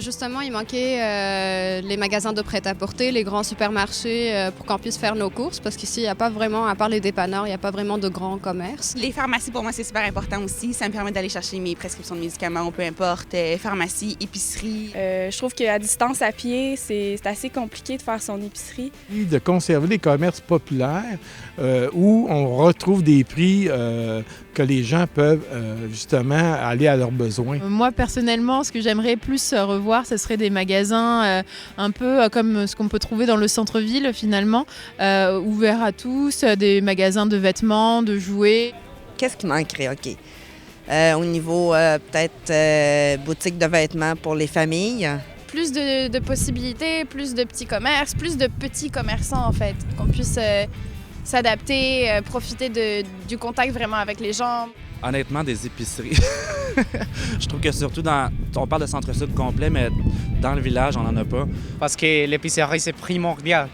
Justement, il manquait les magasins de prêt-à-porter, les grands supermarchés pour qu'on puisse faire nos courses parce qu'ici, il n'y a pas vraiment, à part les dépanneurs, il n'y a pas vraiment de grands commerces. Les pharmacies, pour moi, c'est super important aussi. Ça me permet d'aller chercher mes prescriptions de médicaments, peu importe, pharmacie, épicerie. Je trouve qu'à distance, à pied, c'est assez compliqué de faire son épicerie. De conserver les commerces populaires où on retrouve des prix que les gens peuvent justement aller à leurs besoins. Moi, personnellement, ce que j'aimerais plus revoir, ce serait des magasins un peu comme ce qu'on peut trouver dans le centre-ville, finalement, ouverts à tous, des magasins de vêtements, de jouets. Qu'est-ce qui manquerait? OK. Au niveau, peut-être, boutique de vêtements pour les familles. Plus de possibilités, plus de petits commerces, plus de petits commerçants, en fait, qu'on puisse s'adapter, profiter du contact vraiment avec les gens. Honnêtement, des épiceries. Je trouve que surtout on parle de centre-sud complet, mais dans le village, on n'en a pas. Parce que l'épicerie, c'est primordial.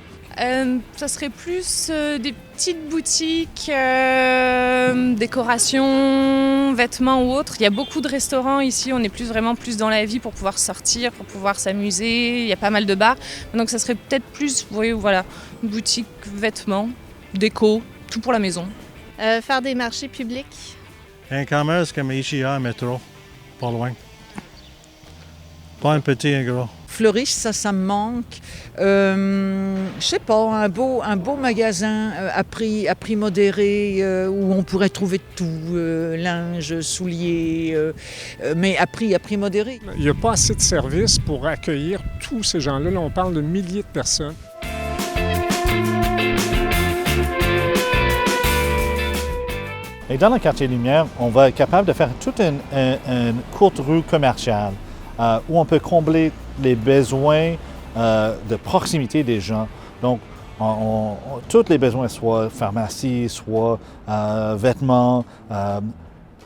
Ça serait plus des petites boutiques, décorations, vêtements ou autres. Il y a beaucoup de restaurants ici, on est vraiment plus dans la vie pour pouvoir sortir, pour pouvoir s'amuser. Il y a pas mal de bars. Donc ça serait peut-être plus, boutique, vêtements, déco, tout pour la maison. Faire des marchés publics. Un commerce comme IGA, métro, pas loin. Pas un petit, un gros. Fleuriche, ça me manque. Je sais pas, un beau magasin à prix modéré où on pourrait trouver tout, linge, souliers, mais à prix modéré. Il n'y a pas assez de services pour accueillir tous ces gens-là. Là, on parle de milliers de personnes. Et dans le quartier Lumière, on va être capable de faire toute une courte rue commerciale où on peut combler les besoins de proximité des gens. Donc, tous les besoins, soit pharmacie, soit vêtements,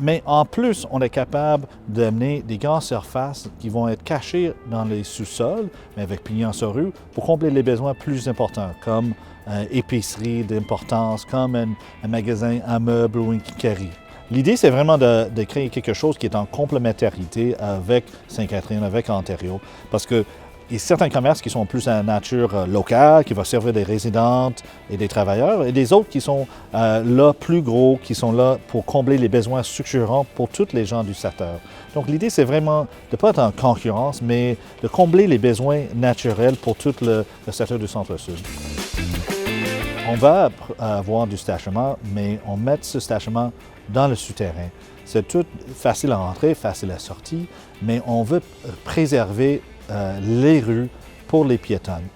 mais en plus, on est capable d'amener des grandes surfaces qui vont être cachées dans les sous-sols, mais avec pignon sur rue, pour combler les besoins plus importants, comme épicerie d'importance, comme un magasin à meubles ou une quincaillerie. L'idée, c'est vraiment de créer quelque chose qui est en complémentarité avec Sainte-Catherine, avec Ontario, parce que il y a certains commerces qui sont plus à nature locale, qui vont servir des résidentes et des travailleurs, et des autres qui sont là plus gros, qui sont là pour combler les besoins structurants pour tous les gens du secteur. Donc l'idée, c'est vraiment de ne pas être en concurrence, mais de combler les besoins naturels pour tout le secteur du Centre-Sud. On va avoir du stationnement, mais on met ce stationnement dans le souterrain. C'est tout facile à entrer, facile à sortir, mais on veut préserver les rues pour les piétonnes.